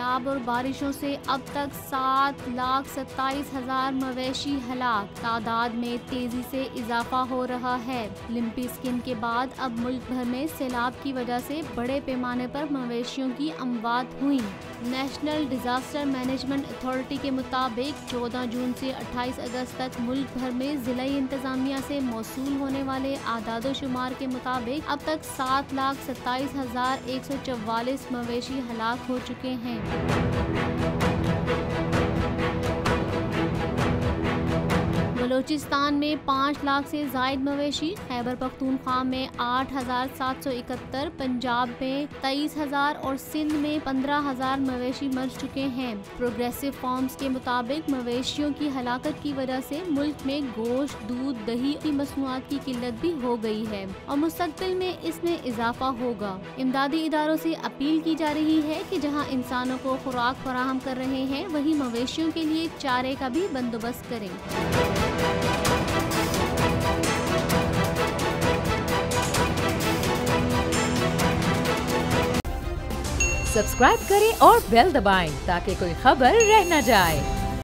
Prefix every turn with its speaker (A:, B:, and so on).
A: सैलाब और बारिशों से अब तक 7,27,000 मवेशी हलाक। तादाद में तेजी से इजाफा हो रहा है। लिम्पी स्किन के बाद अब मुल्क भर में सैलाब की वजह से बड़े पैमाने पर मवेशियों की अमवात हुई। नेशनल डिजास्टर मैनेजमेंट अथॉरिटी के मुताबिक 14 जून से 28 अगस्त तक मुल्क भर में जिलाई इंतजामिया से मौसूल होने वाले आदादोशुमार के मुताबिक अब तक 7,27,144 मवेशी हलाक हो चुके हैं। बलोचिस्तान में 5 लाख से जायद मवेशी, खैबर पख्तूनख्वा में 8,771, पंजाब में 23,000 और सिंध में 15,000 मवेशी मर चुके हैं। प्रोग्रेसिव फॉर्म्स के मुताबिक मवेशियों की हलाकत की वजह से मुल्क में गोश्त, दूध, दही की मसनूआत की किल्लत भी हो गई है और मुस्तकबिल में इसमें इजाफा होगा। इमदादी इदारों से अपील की जा रही है कि जहां इंसानों को खुराक फराहम कर रहे हैं वहीं मवेशियों के लिए चारे का भी बंदोबस्त करें।
B: सब्सक्राइब करें और बेल दबाएं ताकि कोई खबर रह न जाए।